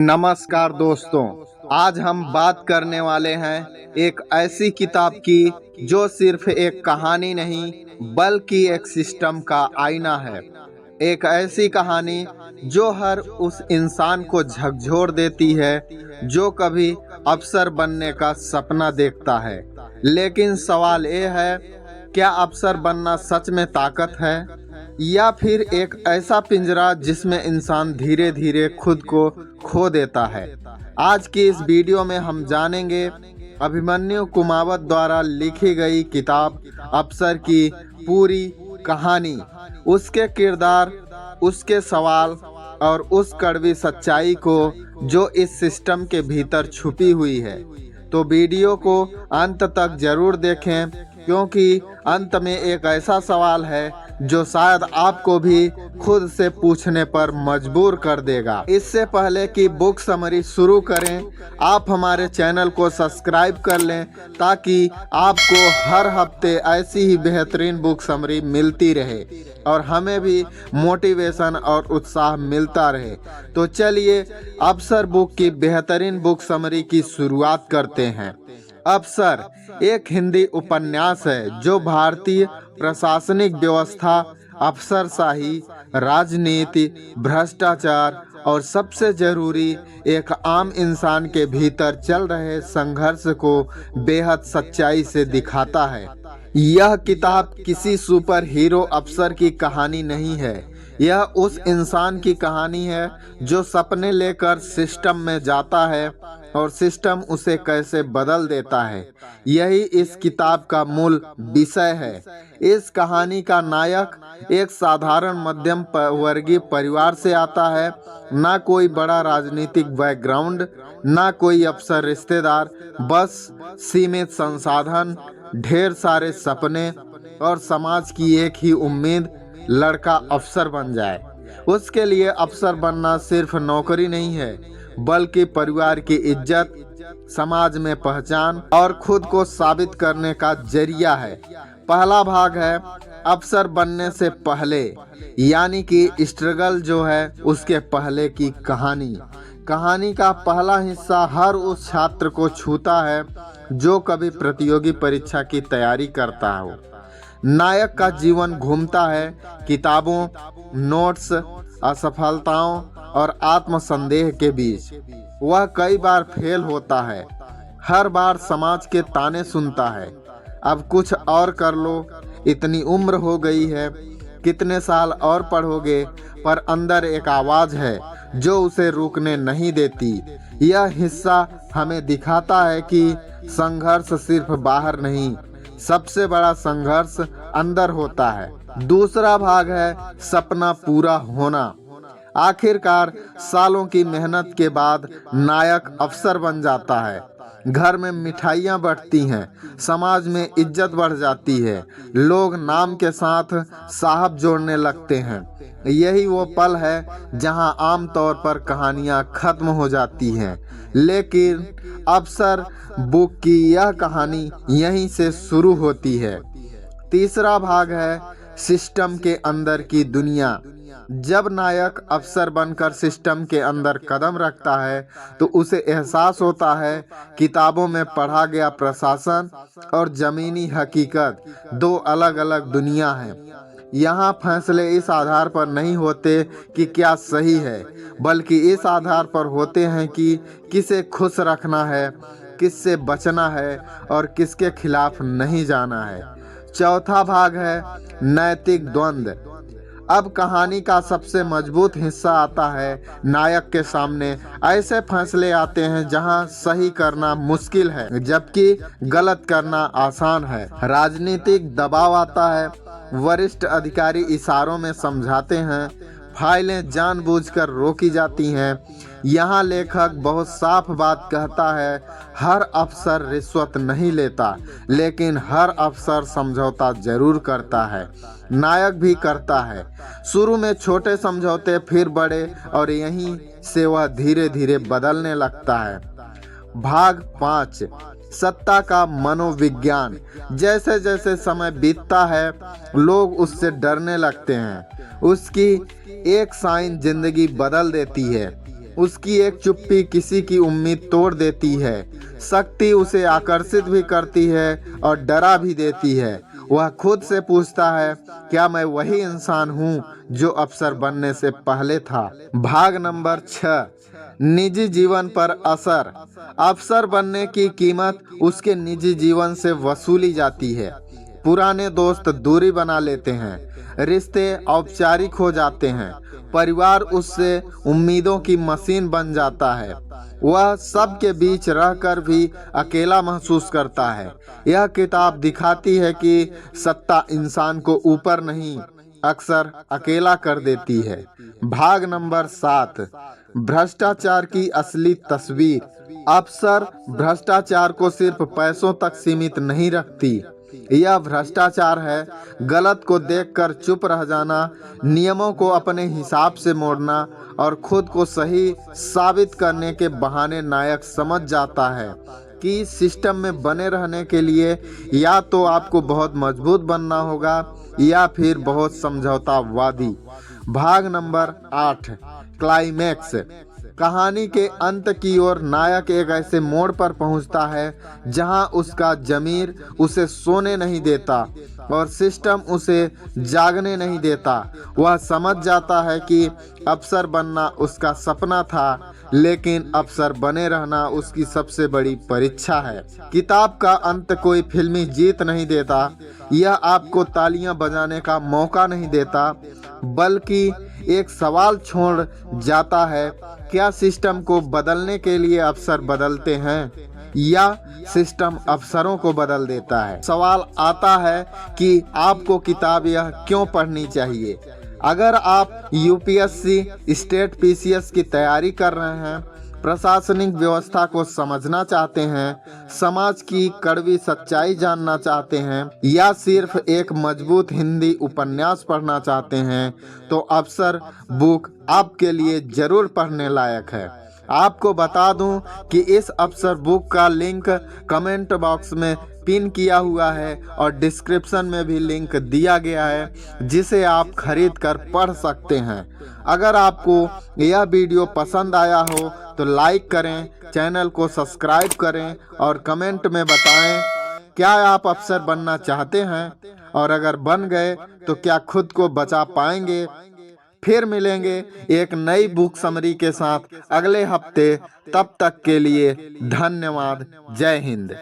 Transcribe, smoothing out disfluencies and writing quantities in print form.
नमस्कार दोस्तों, आज हम बात करने वाले हैं एक ऐसी किताब की जो सिर्फ एक कहानी नहीं बल्कि एक सिस्टम का आईना है। एक ऐसी कहानी जो हर उस इंसान को झकझोर देती है जो कभी अफसर बनने का सपना देखता है। लेकिन सवाल ये है, क्या अफसर बनना सच में ताकत है या फिर एक ऐसा पिंजरा जिसमें इंसान धीरे धीरे खुद को खो देता है। आज की इस वीडियो में हम जानेंगे अभिमन्यु कुमावत द्वारा लिखी गई किताब अफसर की पूरी कहानी, उसके किरदार, उसके सवाल और उस कड़वी सच्चाई को जो इस सिस्टम के भीतर छुपी हुई है। तो वीडियो को अंत तक जरूर देखें, क्योंकि अंत में एक ऐसा सवाल है जो शायद आपको भी खुद से पूछने पर मजबूर कर देगा। इससे पहले कि बुक समरी शुरू करें, आप हमारे चैनल को सब्सक्राइब कर लें ताकि आपको हर हफ्ते ऐसी ही बेहतरीन बुक समरी मिलती रहे और हमें भी मोटिवेशन और उत्साह मिलता रहे। तो चलिए अफसर बुक की बेहतरीन बुक समरी की शुरुआत करते हैं। अफसर एक हिंदी उपन्यास है जो भारतीय प्रशासनिक व्यवस्था, अफसरशाही, राजनीति, भ्रष्टाचार और सबसे जरूरी एक आम इंसान के भीतर चल रहे संघर्ष को बेहद सच्चाई से दिखाता है। यह किताब किसी सुपर हीरो अफसर की कहानी नहीं है, यह उस इंसान की कहानी है जो सपने लेकर सिस्टम में जाता है और सिस्टम उसे कैसे बदल देता है। यही इस किताब का मूल विषय है। इस कहानी का नायक एक साधारण मध्यम वर्गीय परिवार से आता है। ना कोई बड़ा राजनीतिक बैकग्राउंड, ना कोई अफसर रिश्तेदार, बस सीमित संसाधन, ढेर सारे सपने और समाज की एक ही उम्मीद, लड़का अफसर बन जाए। उसके लिए अफसर बनना सिर्फ नौकरी नहीं है, बल्कि परिवार की इज्जत, समाज में पहचान और खुद को साबित करने का जरिया है। पहला भाग है अफसर बनने से पहले, यानी कि स्ट्रगल जो है उसके पहले की कहानी। कहानी का पहला हिस्सा हर उस छात्र को छूता है जो कभी प्रतियोगी परीक्षा की तैयारी करता हो। नायक का जीवन घूमता है किताबों, नोट्स, असफलताओं और आत्मसंदेह के बीच। वह कई बार फेल होता है, हर बार समाज के ताने सुनता है, अब कुछ और कर लो, इतनी उम्र हो गई है, कितने साल और पढ़ोगे, पर अंदर एक आवाज़ है जो उसे रुकने नहीं देती। यह हिस्सा हमें दिखाता है कि संघर्ष सिर्फ बाहर नहीं, सबसे बड़ा संघर्ष अंदर होता है। दूसरा भाग है सपना पूरा होना। आखिरकार सालों की मेहनत के बाद नायक अफसर बन जाता है। घर में मिठाइयाँ बढ़ती हैं, समाज में इज्जत बढ़ जाती है, लोग नाम के साथ साहब जोड़ने लगते हैं। यही वो पल है जहां आमतौर पर कहानियां खत्म हो जाती हैं, लेकिन अफसर बुक की यह कहानी यहीं से शुरू होती है। तीसरा भाग है सिस्टम के अंदर की दुनिया। जब नायक अफसर बनकर सिस्टम के अंदर कदम रखता है तो उसे एहसास होता है किताबों में पढ़ा गया प्रशासन और जमीनी हकीकत दो अलग अलग दुनिया हैं। यहाँ फैसले इस आधार पर नहीं होते कि क्या सही है, बल्कि इस आधार पर होते हैं कि किसे खुश रखना है, किससे बचना है और किसके खिलाफ नहीं जाना है। चौथा भाग है नैतिक द्वंद्व। अब कहानी का सबसे मजबूत हिस्सा आता है। नायक के सामने ऐसे फैसले आते हैं जहां सही करना मुश्किल है जबकि गलत करना आसान है। राजनीतिक दबाव आता है, वरिष्ठ अधिकारी इशारों में समझाते हैं, फाइलें जानबूझकर रोकी जाती हैं। यहाँ लेखक बहुत साफ बात कहता है, हर अफसर रिश्वत नहीं लेता, लेकिन हर अफसर समझौता जरूर करता है। नायक भी करता है, शुरू में छोटे समझौते, फिर बड़े, और यहीं से वह धीरे धीरे बदलने लगता है। भाग 5 सत्ता का मनोविज्ञान। जैसे जैसे समय बीतता है लोग उससे डरने लगते हैं। उसकी एक साइन जिंदगी बदल देती है। उसकी एक चुप्पी किसी की उम्मीद तोड़ देती है। शक्ति उसे आकर्षित भी करती है और डरा भी देती है। वह खुद से पूछता है, क्या मैं वही इंसान हूँ जो अफसर बनने से पहले था। भाग नंबर 6, निजी जीवन पर असर। अफसर बनने की कीमत उसके निजी जीवन से वसूली जाती है। पुराने दोस्त दूरी बना लेते हैं, रिश्ते औपचारिक हो जाते हैं, परिवार उससे उम्मीदों की मशीन बन जाता है। वह सबके बीच रहकर भी अकेला महसूस करता है। यह किताब दिखाती है कि सत्ता इंसान को ऊपर नहीं, अक्सर अकेला कर देती है। भाग नंबर 7, भ्रष्टाचार की असली तस्वीर। अफसर भ्रष्टाचार को सिर्फ पैसों तक सीमित नहीं रखती। यह भ्रष्टाचार है गलत को देखकर चुप रह जाना, नियमों को अपने हिसाब से मोड़ना और खुद को सही साबित करने के बहाने नायक समझ जाता है कि सिस्टम में बने रहने के लिए या तो आपको बहुत मजबूत बनना होगा या फिर बहुत समझौतावादी। भाग नंबर 8, क्लाइमैक्स। कहानी के अंत की ओर नायक एक ऐसे मोड़ पर पहुंचता है जहां उसका ज़मीर उसे सोने नहीं देता और सिस्टम उसे जागने नहीं देता। वह समझ जाता है कि अफसर बनना उसका सपना था, लेकिन अफसर बने रहना उसकी सबसे बड़ी परीक्षा है। किताब का अंत कोई फिल्मी जीत नहीं देता, यह आपको तालियां बजाने का मौका नहीं देता, बल्कि एक सवाल छोड़ जाता है, क्या सिस्टम को बदलने के लिए अफसर बदलते हैं या सिस्टम अफसरों को बदल देता है। सवाल आता है कि आपको किताब यह क्यों पढ़नी चाहिए। अगर आप यूपीएससी, स्टेट पीसीएस की तैयारी कर रहे हैं, प्रशासनिक व्यवस्था को समझना चाहते हैं, समाज की कड़वी सच्चाई जानना चाहते हैं या सिर्फ एक मजबूत हिंदी उपन्यास पढ़ना चाहते हैं, तो अफसर बुक आपके लिए जरूर पढ़ने लायक है। आपको बता दूं कि इस अफसर बुक का लिंक कमेंट बॉक्स में पिन किया हुआ है और डिस्क्रिप्शन में भी लिंक दिया गया है, जिसे आप खरीद कर पढ़ सकते हैं। अगर आपको यह वीडियो पसंद आया हो तो लाइक करें, चैनल को सब्सक्राइब करें और कमेंट में बताएं क्या आप अफसर बनना चाहते हैं, और अगर बन गए तो क्या खुद को बचा पाएंगे। फिर मिलेंगे एक नई बुक समरी के साथ अगले हफ्ते। तब तक के लिए धन्यवाद। जय हिंद।